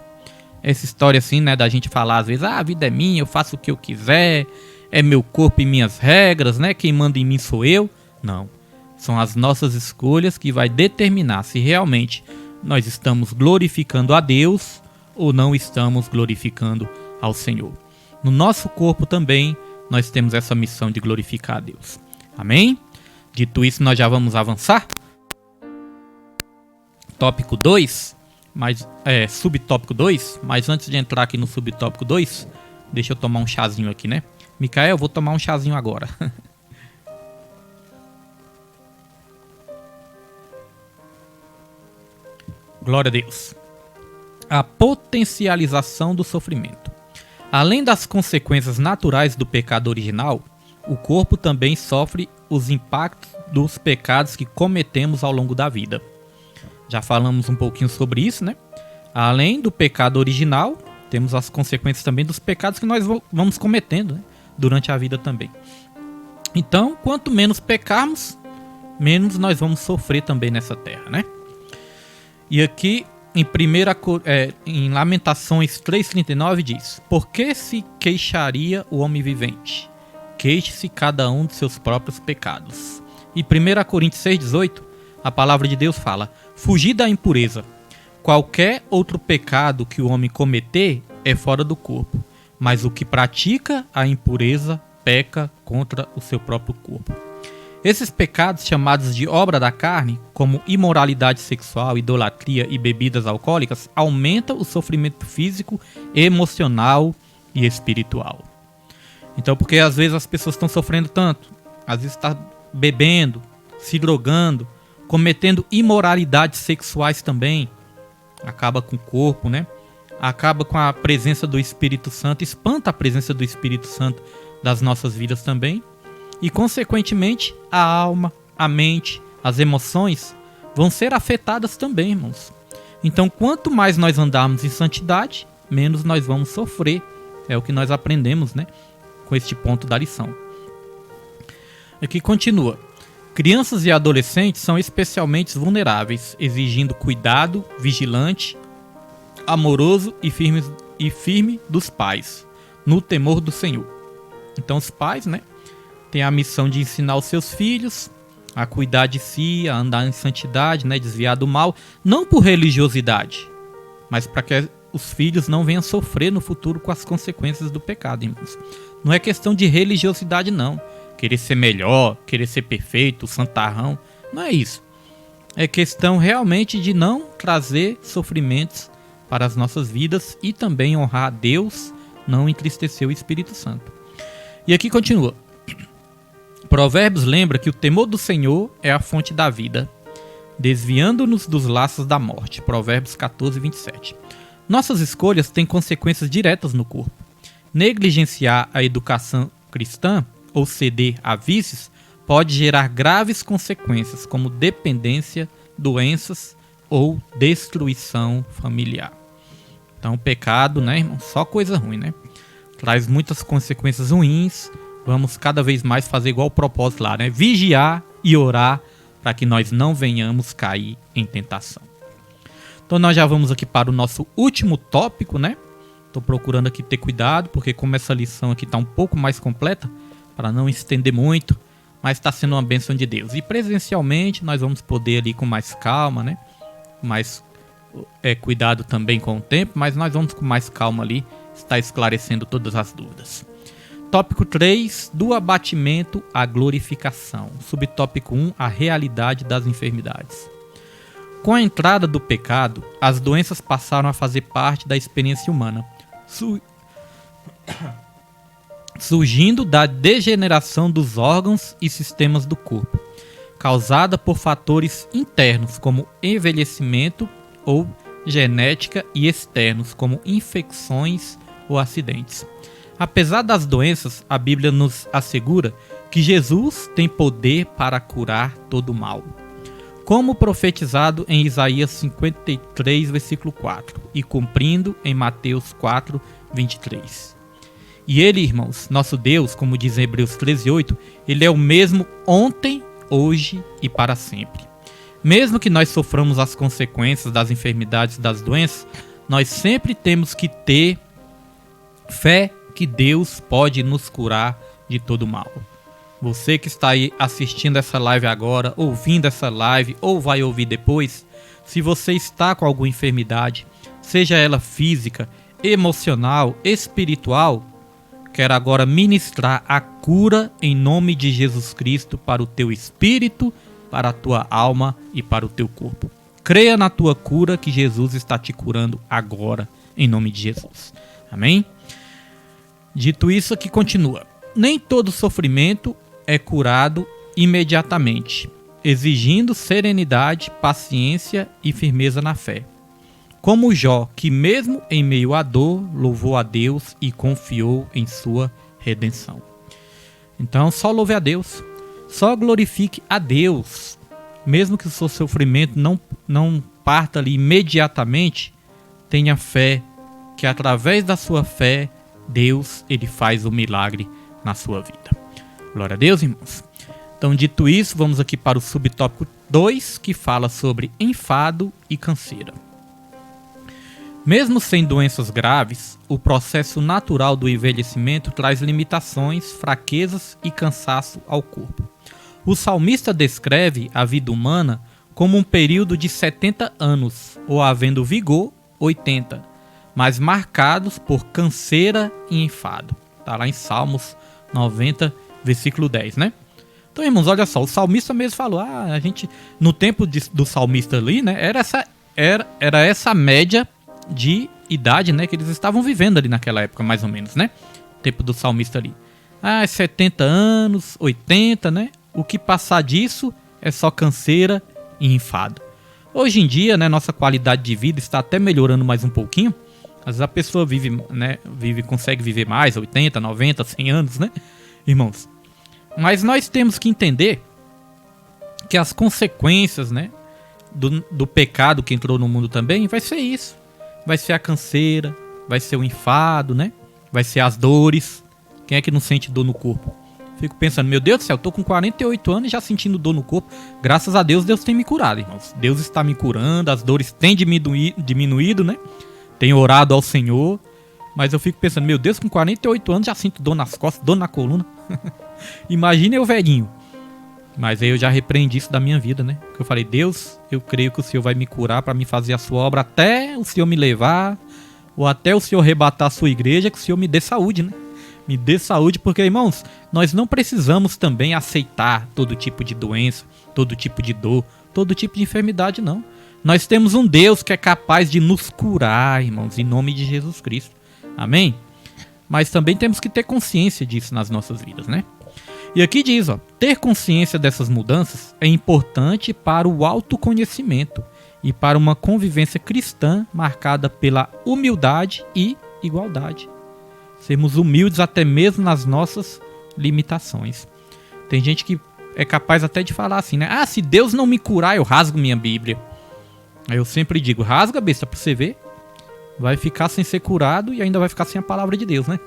Essa história assim, né, da gente falar às vezes, a vida é minha, eu faço o que eu quiser, é meu corpo e minhas regras, né, quem manda em mim sou eu. Não, são as nossas escolhas que vai determinar se realmente nós estamos glorificando a Deus ou não estamos glorificando ao Senhor. No nosso corpo também nós temos essa missão de glorificar a Deus. Amém? Dito isso, nós já vamos avançar. Tópico 2, subtópico 2, mas antes de entrar aqui no subtópico 2, deixa eu tomar um chazinho aqui, né? Micael, eu vou tomar um chazinho agora. Glória a Deus. A potencialização do sofrimento. Além das consequências naturais do pecado original, o corpo também sofre os impactos dos pecados que cometemos ao longo da vida. Já falamos um pouquinho sobre isso, né? Além do pecado original, temos as consequências também dos pecados que nós vamos cometendo, né, durante a vida também. Então, quanto menos pecarmos, menos nós vamos sofrer também nessa terra, né? E aqui em Lamentações 3,39 diz: Por que se queixaria o homem vivente? Queixe-se cada um de seus próprios pecados. E 1 Coríntios 6,18, a palavra de Deus fala: Fugir da impureza. Qualquer outro pecado que o homem cometer é fora do corpo, mas o que pratica a impureza peca contra o seu próprio corpo. Esses pecados, chamados de obra da carne, como imoralidade sexual, idolatria e bebidas alcoólicas, aumentam o sofrimento físico, emocional e espiritual. Então, porque às vezes as pessoas estão sofrendo tanto, às vezes está bebendo, se drogando, cometendo imoralidades sexuais também, acaba com o corpo, né? Acaba com a presença do Espírito Santo, espanta a presença do Espírito Santo das nossas vidas também. E, consequentemente, a alma, a mente, as emoções vão ser afetadas também, irmãos. Então, quanto mais nós andarmos em santidade, menos nós vamos sofrer. É o que nós aprendemos, né, com este ponto da lição. Aqui continua. Crianças e adolescentes são especialmente vulneráveis, exigindo cuidado, vigilante, amoroso e firme dos pais, no temor do Senhor. Então, os pais, né, tem a missão de ensinar os seus filhos a cuidar de si, a andar em santidade, né, desviar do mal, não por religiosidade, mas para que os filhos não venham sofrer no futuro com as consequências do pecado, irmãos. Não é questão de religiosidade, não. Querer ser melhor, querer ser perfeito, santarrão, não é isso. É questão realmente de não trazer sofrimentos para as nossas vidas e também honrar a Deus, não entristecer o Espírito Santo. E aqui continua. Provérbios lembra que o temor do Senhor é a fonte da vida, desviando-nos dos laços da morte. Provérbios 14, 27. Nossas escolhas têm consequências diretas no corpo. Negligenciar a educação cristã ou ceder a vícios pode gerar graves consequências, como dependência, doenças ou destruição familiar. Então o pecado, né, irmão, só coisa ruim, né? Traz muitas consequências ruins. Vamos cada vez mais fazer igual o propósito lá, né? Vigiar e orar para que nós não venhamos cair em tentação. Então nós já vamos aqui para o nosso último tópico, né? Estou procurando aqui ter cuidado, porque como essa lição aqui está um pouco mais completa, para não estender muito, mas está sendo uma bênção de Deus. E presencialmente nós vamos poder ali com mais calma, né? Mais cuidado também com o tempo, mas nós vamos com mais calma ali estar esclarecendo todas as dúvidas. Tópico 3, do abatimento à glorificação. Subtópico 1, a realidade das enfermidades. Com a entrada do pecado, as doenças passaram a fazer parte da experiência humana, surgindo da degeneração dos órgãos e sistemas do corpo, causada por fatores internos como envelhecimento ou genética e externos como infecções ou acidentes. Apesar das doenças, a Bíblia nos assegura que Jesus tem poder para curar todo mal, como profetizado em Isaías 53, versículo 4, e cumprindo em Mateus 4, 23. E ele, irmãos, nosso Deus, como diz em Hebreus 13, 8, ele é o mesmo ontem, hoje e para sempre. Mesmo que nós soframos as consequências das enfermidades e das doenças, nós sempre temos que ter fé que Deus pode nos curar de todo mal. Você que está aí assistindo essa live agora, ouvindo essa live ou vai ouvir depois, se você está com alguma enfermidade, seja ela física, emocional, espiritual, quero agora ministrar a cura em nome de Jesus Cristo para o teu espírito, para a tua alma e para o teu corpo. Creia na tua cura que Jesus está te curando agora, em nome de Jesus. Amém? Dito isso, aqui continua. Nem todo sofrimento é curado imediatamente, exigindo serenidade, paciência e firmeza na fé. Como Jó, que mesmo em meio à dor, louvou a Deus e confiou em sua redenção. Então, só louve a Deus, só glorifique a Deus. Mesmo que o seu sofrimento não parta ali imediatamente, tenha fé, que através da sua fé, Deus ele faz o milagre na sua vida. Glória a Deus, irmãos. Então, dito isso, vamos aqui para o subtópico 2, que fala sobre enfado e canseira. Mesmo sem doenças graves, o processo natural do envelhecimento traz limitações, fraquezas e cansaço ao corpo. O salmista descreve a vida humana como um período de 70 anos, ou havendo vigor, 80, mas marcados por canseira e enfado. Está lá em Salmos 90, versículo 10, né? Então, irmãos, olha só, o salmista mesmo falou, a gente, no tempo do salmista ali, né, era essa média de idade, né, que eles estavam vivendo ali naquela época, mais ou menos, né? O tempo do salmista ali. 70 anos, 80, né? O que passar disso é só canseira e enfado. Hoje em dia, né, nossa qualidade de vida está até melhorando mais um pouquinho. Às vezes a pessoa consegue viver mais, 80, 90, 100 anos, né, irmãos? Mas nós temos que entender que as consequências, né, do pecado que entrou no mundo também vai ser isso. Vai ser a canseira, vai ser o enfado, né? Vai ser as dores. Quem é que não sente dor no corpo? Fico pensando, meu Deus do céu, eu tô com 48 anos e já sentindo dor no corpo. Graças a Deus, Deus tem me curado, irmãos. Deus está me curando, as dores têm diminuído, né? Tenho orado ao Senhor. Mas eu fico pensando, meu Deus, com 48 anos já sinto dor nas costas, dor na coluna. Imagina eu velhinho. Mas aí eu já repreendi isso da minha vida, né? Porque eu falei, Deus, eu creio que o Senhor vai me curar para me fazer a sua obra até o Senhor me levar, ou até o Senhor arrebatar a sua igreja, que o Senhor me dê saúde, né? Me dê saúde, porque, irmãos, nós não precisamos também aceitar todo tipo de doença, todo tipo de dor, todo tipo de enfermidade, não. Nós temos um Deus que é capaz de nos curar, irmãos, em nome de Jesus Cristo. Amém? Mas também temos que ter consciência disso nas nossas vidas, né? E aqui diz, ter consciência dessas mudanças é importante para o autoconhecimento e para uma convivência cristã marcada pela humildade e igualdade. Sermos humildes até mesmo nas nossas limitações. Tem gente que é capaz até de falar assim, né? Se Deus não me curar, eu rasgo minha Bíblia. Aí eu sempre digo, rasga, besta, pra você ver. Vai ficar sem ser curado e ainda vai ficar sem a palavra de Deus, né?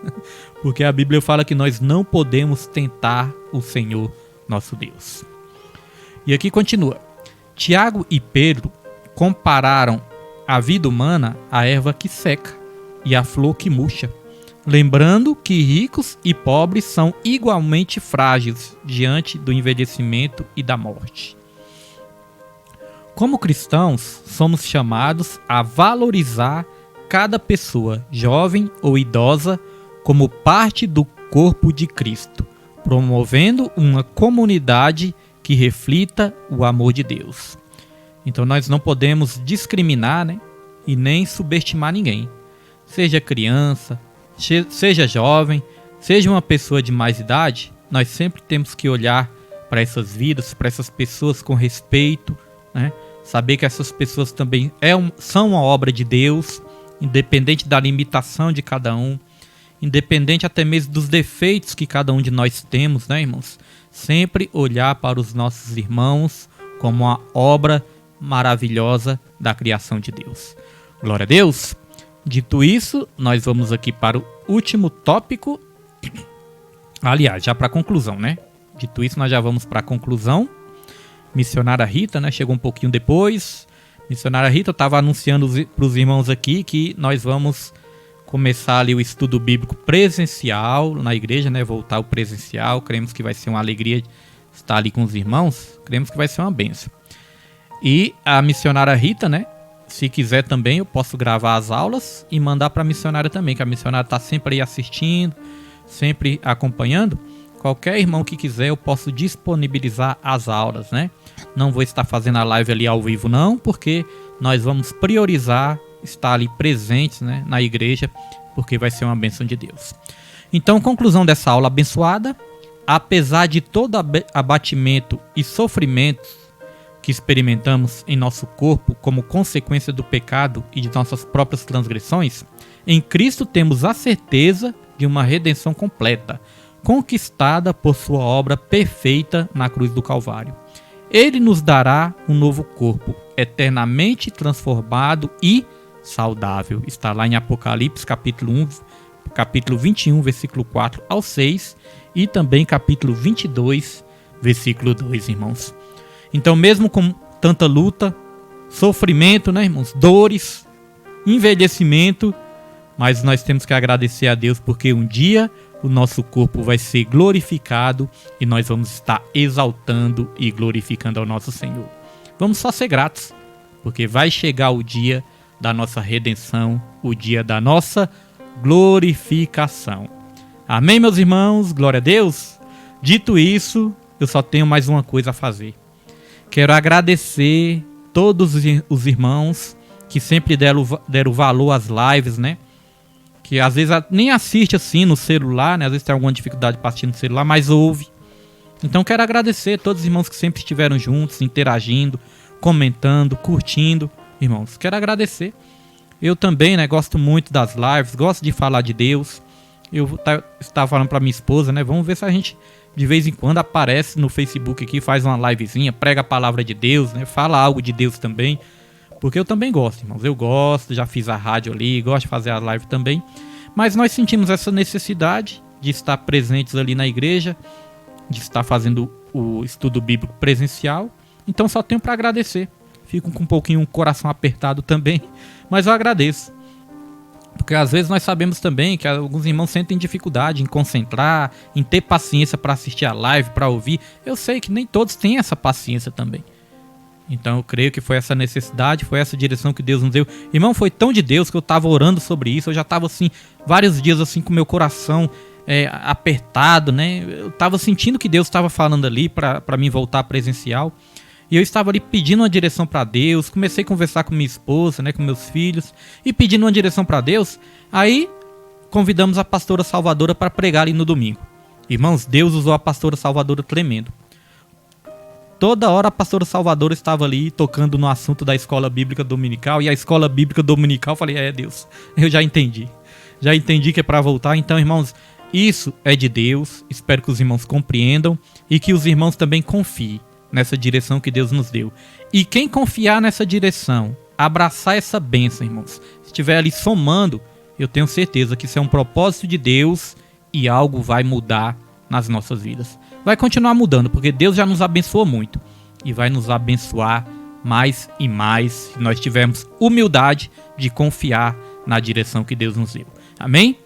Porque a Bíblia fala que nós não podemos tentar o Senhor nosso Deus. E aqui continua. Tiago e Pedro compararam a vida humana à erva que seca e à flor que murcha, lembrando que ricos e pobres são igualmente frágeis diante do envelhecimento e da morte. Como cristãos, somos chamados a valorizar cada pessoa, jovem ou idosa, como parte do corpo de Cristo, promovendo uma comunidade que reflita o amor de Deus. Então nós não podemos discriminar, né, e nem subestimar ninguém. Seja criança, seja jovem, seja uma pessoa de mais idade, nós sempre temos que olhar para essas vidas, para essas pessoas com respeito, né? Saber que essas pessoas também são uma obra de Deus, independente da limitação de cada um. independente até mesmo dos defeitos que cada um de nós temos, né, irmãos? Sempre olhar para os nossos irmãos como uma obra maravilhosa da criação de Deus. Glória a Deus! Dito isso, nós vamos aqui para o último tópico. Aliás, já para a conclusão, né? Dito isso, nós já vamos para a conclusão. Missionária Rita, né? Chegou um pouquinho depois. Missionária Rita, eu estava anunciando para os irmãos aqui que nós vamos começar ali o estudo bíblico presencial na igreja, né? Voltar ao presencial. Cremos que vai ser uma alegria estar ali com os irmãos. Cremos que vai ser uma bênção. E a missionária Rita, né? Se quiser também, eu posso gravar as aulas e mandar para a missionária também, que a missionária está sempre aí assistindo, sempre acompanhando. Qualquer irmão que quiser, eu posso disponibilizar as aulas, né? Não vou estar fazendo a live ali ao vivo, não, porque nós vamos priorizar estar ali presentes, né, na igreja, porque vai ser uma bênção de Deus. Então, conclusão dessa aula abençoada: apesar de todo abatimento e sofrimentos que experimentamos em nosso corpo como consequência do pecado e de nossas próprias transgressões, em Cristo temos a certeza de uma redenção completa, conquistada por sua obra perfeita na cruz do Calvário. Ele nos dará um novo corpo, eternamente transformado e saudável. Está lá em Apocalipse, capítulo 21, versículo 4 ao 6, e também capítulo 22, versículo 2, irmãos. Então, mesmo com tanta luta, sofrimento, né, irmãos? Dores, envelhecimento, mas nós temos que agradecer a Deus, porque um dia o nosso corpo vai ser glorificado e nós vamos estar exaltando e glorificando ao nosso Senhor. Vamos só ser gratos, porque vai chegar o dia da nossa redenção, o dia da nossa glorificação. Amém, meus irmãos? Glória a Deus! Dito isso, eu só tenho mais uma coisa a fazer. Quero agradecer todos os irmãos que sempre deram valor às lives, né? Que às vezes nem assiste assim no celular, né? Às vezes tem alguma dificuldade para assistir no celular, mas ouve. Então quero agradecer a todos os irmãos que sempre estiveram juntos, interagindo, comentando, curtindo. Irmãos, quero agradecer. Eu também, né, gosto muito das lives, gosto de falar de Deus. Eu estava falando para minha esposa, né? Vamos ver se a gente de vez em quando aparece no Facebook aqui, faz uma livezinha, prega a palavra de Deus, né? Fala algo de Deus também. Porque eu também gosto, irmãos. Eu gosto, já fiz a rádio ali, gosto de fazer a live também. Mas nós sentimos essa necessidade de estar presentes ali na igreja, de estar fazendo o estudo bíblico presencial. Então só tenho para agradecer. Fico com um pouquinho o coração apertado também, mas eu agradeço. Porque às vezes nós sabemos também que alguns irmãos sentem dificuldade em concentrar, em ter paciência para assistir a live, para ouvir. Eu sei que nem todos têm essa paciência também. Então eu creio que foi essa necessidade, foi essa direção que Deus nos deu. Irmão, foi tão de Deus que eu estava orando sobre isso. Eu já estava assim, vários dias assim com meu coração apertado, né? Eu estava sentindo que Deus estava falando ali para mim voltar presencial. E eu estava ali pedindo uma direção para Deus. Comecei a conversar com minha esposa, né, com meus filhos, e pedindo uma direção para Deus. Aí convidamos a pastora Salvadora para pregar ali no domingo. Irmãos, Deus usou a pastora Salvadora tremendo. Toda hora a pastora Salvadora estava ali tocando no assunto da escola bíblica dominical. E a escola bíblica dominical, eu falei, Deus, eu já entendi. Já entendi que é para voltar. Então, irmãos, isso é de Deus. Espero que os irmãos compreendam e que os irmãos também confiem nessa direção que Deus nos deu. E quem confiar nessa direção, abraçar essa bênção, irmãos, se estiver ali somando, eu tenho certeza que isso é um propósito de Deus e algo vai mudar nas nossas vidas. Vai continuar mudando, porque Deus já nos abençoou muito e vai nos abençoar mais e mais se nós tivermos humildade de confiar na direção que Deus nos deu. Amém?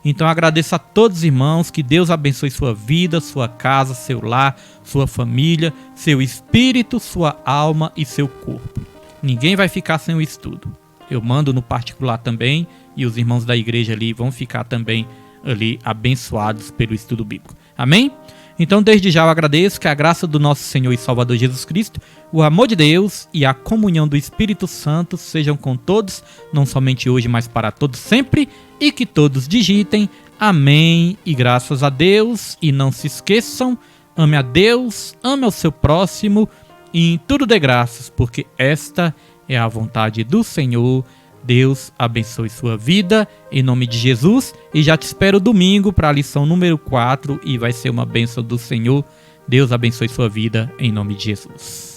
Então agradeço a todos os irmãos, que Deus abençoe sua vida, sua casa, seu lar, sua família, seu espírito, sua alma e seu corpo. Ninguém vai ficar sem o estudo. Eu mando no particular também, e os irmãos da igreja ali vão ficar também ali abençoados pelo estudo bíblico. Amém? Então desde já eu agradeço, que a graça do nosso Senhor e Salvador Jesus Cristo, o amor de Deus e a comunhão do Espírito Santo sejam com todos, não somente hoje, mas para todos sempre, e que todos digitem amém e graças a Deus. E não se esqueçam, ame a Deus, ame ao seu próximo e em tudo dê graças, porque esta é a vontade do Senhor. Deus abençoe sua vida, em nome de Jesus. E já te espero domingo para a lição número 4 e vai ser uma bênção do Senhor. Deus abençoe sua vida, em nome de Jesus.